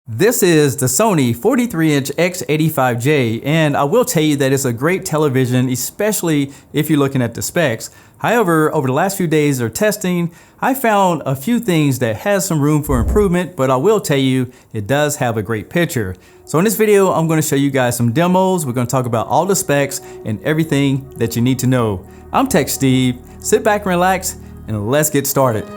This is the Sony 43-inch X85J, and I will tell you that it's a great television, especially if you're looking at the specs. However, over the last few days of testing, I found a few things that has some room for improvement, but I will tell you it does have a great picture. So in this video, I'm going to show you guys some demos. We're going to talk about all the specs and everything that you need to know. I'm Tech Steve. Sit back and relax, and let's get started.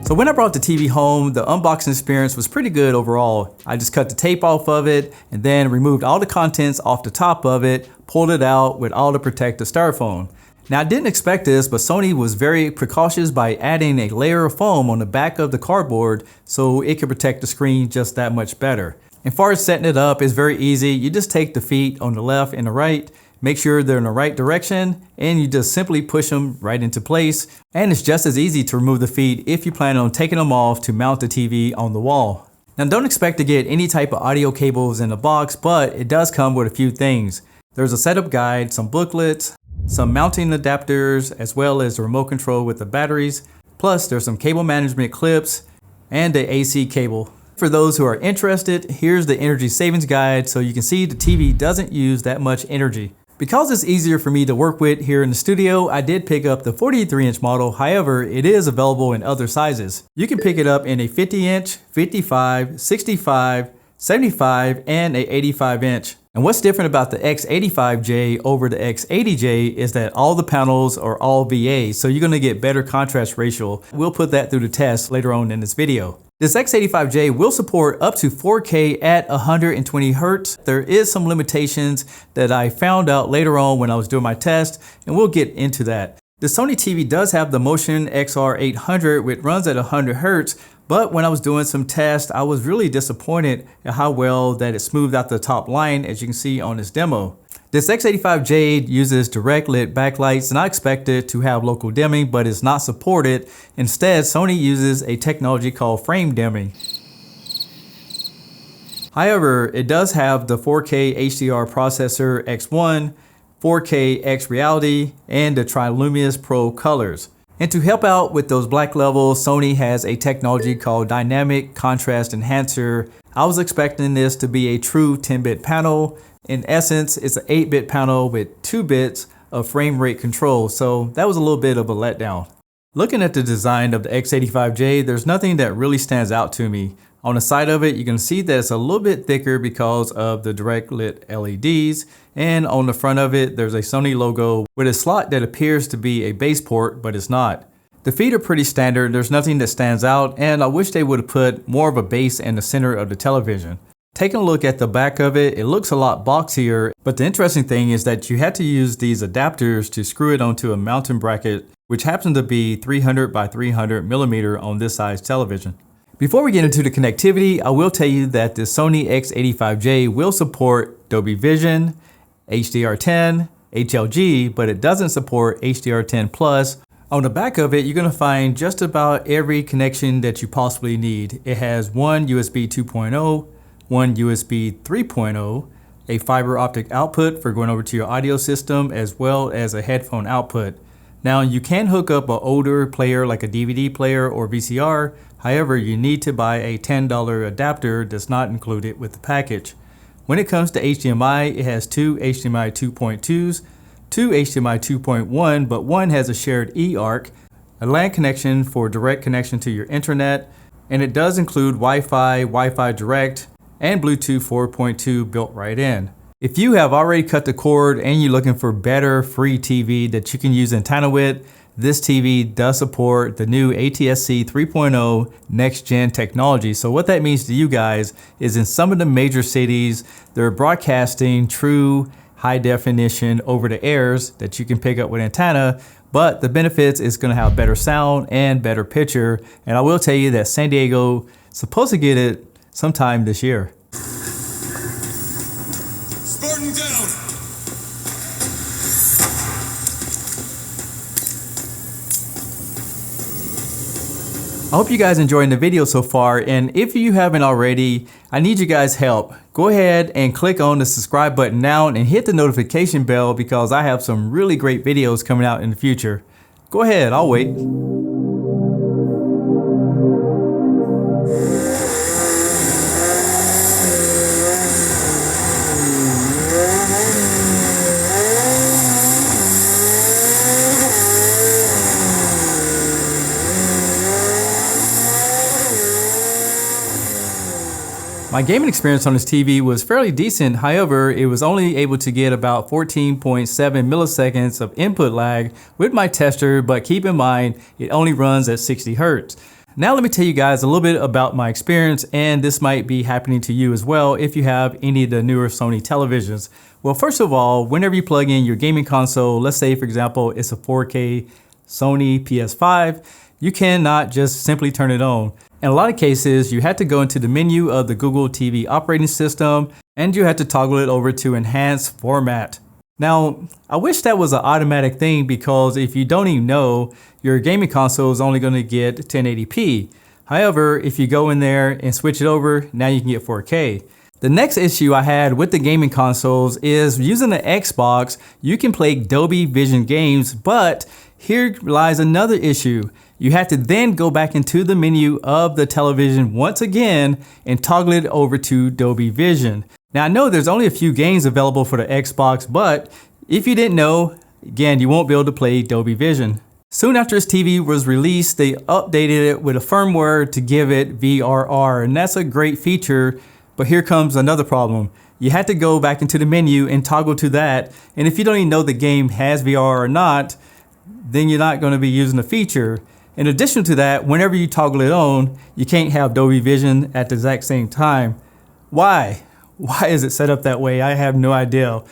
So when I brought the TV home, the unboxing experience was pretty good overall. I just cut the tape off of it and then removed all the contents off the top of it, pulled it out with all the protective styrofoam. Now I didn't expect this, but Sony was very precautious by adding a layer of foam on the back of the cardboard so it could protect the screen just that much better. And as far as setting it up, it's very easy. You just take the feet on the left and the right, make sure they're in the right direction, and you just simply push them right into place. And it's just as easy to remove the feet if you plan on taking them off to mount the TV on the wall. Now don't expect to get any type of audio cables in the box, but it does come with a few things. There's a setup guide, some booklets, some mounting adapters, as well as the remote control with the batteries. Plus there's some cable management clips and the AC cable. For those who are interested, here's the energy savings guide so you can see the TV doesn't use that much energy. Because it's easier for me to work with here in the studio, I did pick up the 43-inch model. However, it is available in other sizes. You can pick it up in a 50-inch, 55, 65, 75, and a 85-inch. And what's different about the X85J over the X80J is that all the panels are all VA, so you're going to get better contrast ratio. We'll put that through the test later on in this video. This X85J will support up to 4K at 120 Hz. There is some limitations that I found out later on when I was doing my test, and we'll get into that. The Sony TV does have the Motion XR800, which runs at 100 Hz, but when I was doing some tests, I was really disappointed at how well that it smoothed out the top line, as you can see on this demo. This X85J uses direct lit backlights, and I expected to have local dimming, but it's not supported. Instead, Sony uses a technology called frame dimming. However, it does have the 4K HDR processor X1, 4K X Reality, and the Trilumious Pro colors. And to help out with those black levels, Sony has a technology called Dynamic Contrast Enhancer. I was expecting this to be a true 10-bit panel. In essence, it's an 8-bit panel with 2 bits of frame rate control, so that was a little bit of a letdown. Looking at the design of the X85J, there's nothing that really stands out to me. On the side of it, you can see that it's a little bit thicker because of the direct lit LEDs, and on the front of it, there's a Sony logo with a slot that appears to be a base port, but it's not. The feet are pretty standard, there's nothing that stands out, and I wish they would have put more of a base in the center of the television. Taking a look at the back of it, it looks a lot boxier, but the interesting thing is that you had to use these adapters to screw it onto a mounting bracket, which happens to be 300 by 300 millimeter on this size television. Before we get into the connectivity, I will tell you that the Sony X85J will support Dolby Vision, HDR10, HLG, but it doesn't support HDR10 Plus. On the back of it, you're going to find just about every connection that you possibly need. It has one USB 2.0, one USB 3.0, a fiber optic output for going over to your audio system, as well as a headphone output. Now you can hook up an older player like a DVD player or VCR. However, you need to buy a $10 adapter that's not included with the package. When it comes to HDMI, it has two HDMI 2.2s, two HDMI 2.1, but one has a shared eARC, a LAN connection for direct connection to your internet, and it does include Wi-Fi, Wi-Fi Direct, and Bluetooth 4.2 built right in. If you have already cut the cord and you're looking for better free TV that you can use antenna with, this TV does support the new ATSC 3.0 next gen technology. So what that means to you guys is in some of the major cities, they're broadcasting true high definition over the airs that you can pick up with antenna, but the benefits is going to have better sound and better picture. And I will tell you that San Diego is supposed to get it sometime this year. Spartan down! I hope you guys enjoying the video so far, and if you haven't already, I need you guys' help. Go ahead and click on the subscribe button now and hit the notification bell because I have some really great videos coming out in the future. Go ahead, I'll wait. My gaming experience on this TV was fairly decent. However, it was only able to get about 14.7 milliseconds of input lag with my tester, but keep in mind, it only runs at 60 Hz. Now let me tell you guys a little bit about my experience, and this might be happening to you as well if you have any of the newer Sony televisions. Well, first of all, whenever you plug in your gaming console, let's say for example, it's a 4K Sony PS5, you cannot just simply turn it on. In a lot of cases, you had to go into the menu of the Google TV operating system and you had to toggle it over to enhanced format. Now, I wish that was an automatic thing because if you don't even know, your gaming console is only going to get 1080p. However, if you go in there and switch it over, now you can get 4K. The next issue I had with the gaming consoles is using the Xbox, you can play Dolby Vision games, but here lies another issue. You have to then go back into the menu of the television once again and toggle it over to Dolby Vision. Now I know there's only a few games available for the Xbox, but if you didn't know, again, you won't be able to play Dolby Vision. Soon after this TV was released, they updated it with a firmware to give it VRR, and that's a great feature, but here comes another problem. You had to go back into the menu and toggle to that, and if you don't even know the game has VRR or not, then you're not going to be using the feature. In addition to that, whenever you toggle it on, you can't have Dolby Vision at the exact same time. Why? Why is it set up that way? I have no idea.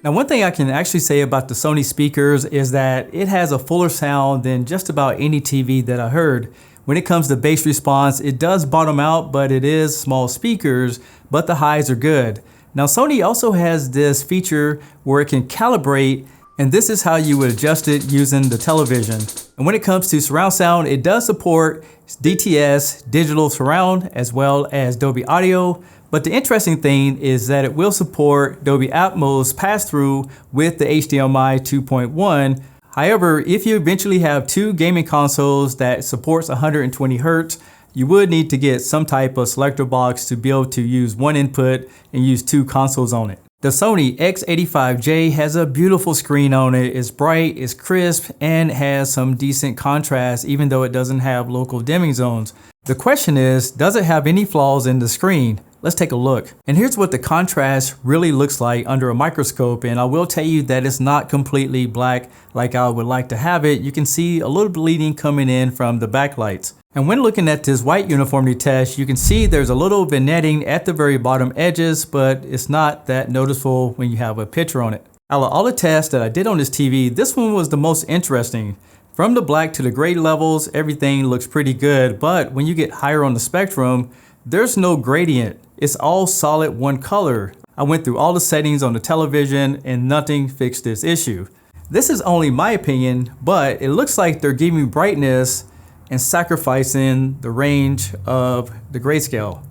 Now, one thing I can actually say about the Sony speakers is that it has a fuller sound than just about any TV that I heard. When it comes to bass response, it does bottom out, but it is small speakers, but the highs are good. Now, Sony also has this feature where it can calibrate, and this is how you would adjust it using the television. And when it comes to surround sound, it does support DTS, digital surround, as well as Dolby Audio. But the interesting thing is that it will support Dolby Atmos pass-through with the HDMI 2.1. However, if you eventually have two gaming consoles that supports 120 Hz, you would need to get some type of selector box to be able to use one input and use two consoles on it. The Sony X85J has a beautiful screen on it. It's bright, it's crisp, and has some decent contrast even though it doesn't have local dimming zones. The question is, does it have any flaws in the screen? Let's take a look. And here's what the contrast really looks like under a microscope. And I will tell you that it's not completely black like I would like to have it. You can see a little bleeding coming in from the backlights. And when looking at this white uniformity test, you can see there's a little vignetting at the very bottom edges, but it's not that noticeable when you have a picture on it. Out of all the tests that I did on this TV, this one was the most interesting. From the black to the gray levels, everything looks pretty good, but when you get higher on the spectrum, there's no gradient. It's all solid one color. I went through all the settings on the television and nothing fixed this issue. This is only my opinion, but it looks like they're giving brightness and sacrificing the range of the grayscale.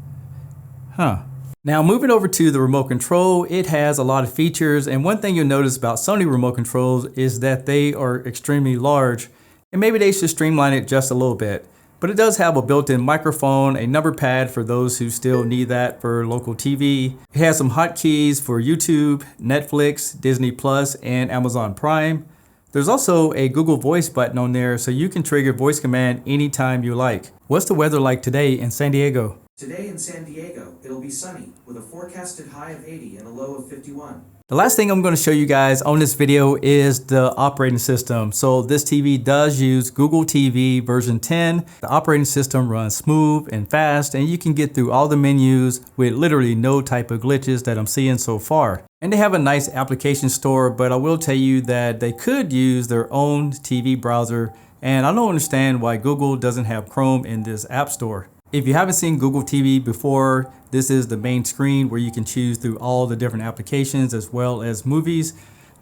Now moving over to the remote control, it has a lot of features, and one thing you'll notice about Sony remote controls is that they are extremely large, and maybe they should streamline it just a little bit. But it does have a built-in microphone, a number pad for those who still need that for local TV. It has some hotkeys for YouTube, Netflix, Disney Plus, and Amazon Prime. There's also a Google Voice button on there so you can trigger voice command anytime you like. What's the weather like today in San Diego? Today in San Diego, it'll be sunny with a forecasted high of 80 and a low of 51. The last thing I'm going to show you guys on this video is the operating system. So this TV does use Google TV version 10. The operating system runs smooth and fast, and you can get through all the menus with literally no type of glitches that I'm seeing so far. And they have a nice application store, but I will tell you that they could use their own TV browser, and I don't understand why Google doesn't have Chrome in this app store. If you haven't seen Google TV before, this is the main screen where you can choose through all the different applications as well as movies.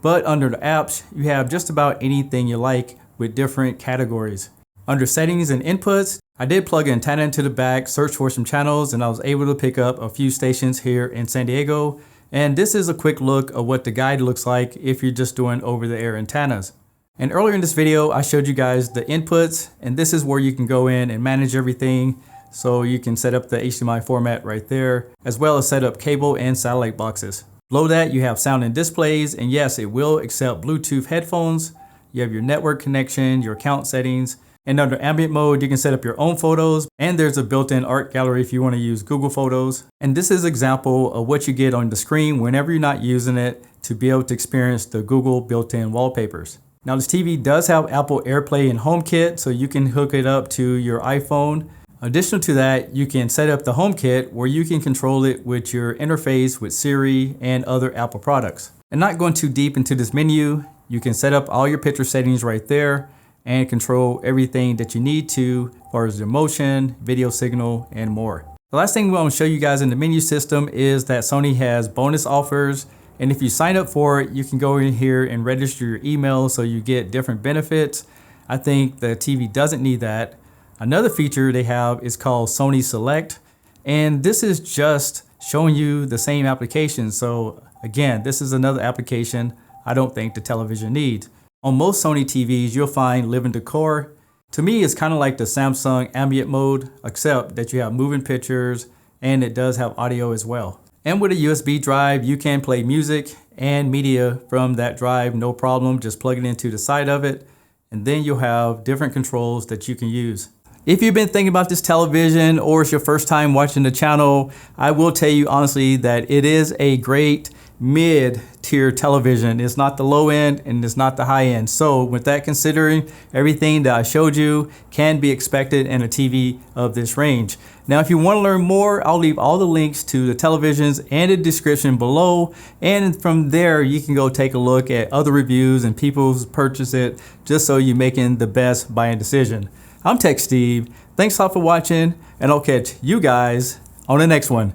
But under the apps, you have just about anything you like with different categories. Under settings and inputs, I did plug an antenna into the back, search for some channels, and I was able to pick up a few stations here in San Diego. And this is a quick look of what the guide looks like if you're just doing over-the-air antennas. And earlier in this video, I showed you guys the inputs, and this is where you can go in and manage everything. So you can set up the HDMI format right there, as well as set up cable and satellite boxes. Below that, you have sound and displays, and yes, it will accept Bluetooth headphones. You have your network connection, your account settings, and under ambient mode, you can set up your own photos, and there's a built-in art gallery if you want to use Google Photos. And this is an example of what you get on the screen whenever you're not using it to be able to experience the Google built-in wallpapers. Now this TV does have Apple AirPlay and HomeKit, so you can hook it up to your iPhone. Additional to that, you can set up the HomeKit where you can control it with your interface with Siri and other Apple products. And not going too deep into this menu, you can set up all your picture settings right there and control everything that you need to as far as your motion, video signal, and more. The last thing we want to show you guys in the menu system is that Sony has bonus offers. And if you sign up for it, you can go in here and register your email so you get different benefits. I think the TV doesn't need that. Another feature they have is called Sony Select, and this is just showing you the same application. So again, this is another application I don't think the television needs. On most Sony TVs, you'll find Live and Decor. To me, it's kind of like the Samsung ambient mode, except that you have moving pictures and it does have audio as well. And with a USB drive, you can play music and media from that drive, no problem. Just plug it into the side of it, and then you'll have different controls that you can use. If you've been thinking about this television or it's your first time watching the channel, I will tell you honestly that it is a great mid-tier television. It's not the low end and it's not the high end. So with that considering, everything that I showed you can be expected in a TV of this range. Now, if you want to learn more, I'll leave all the links to the televisions and the description below. And from there, you can go take a look at other reviews and people who's purchased it, just so you're making the best buying decision. I'm Tech Steve. Thanks a lot for watching, and I'll catch you guys on the next one.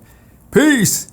Peace!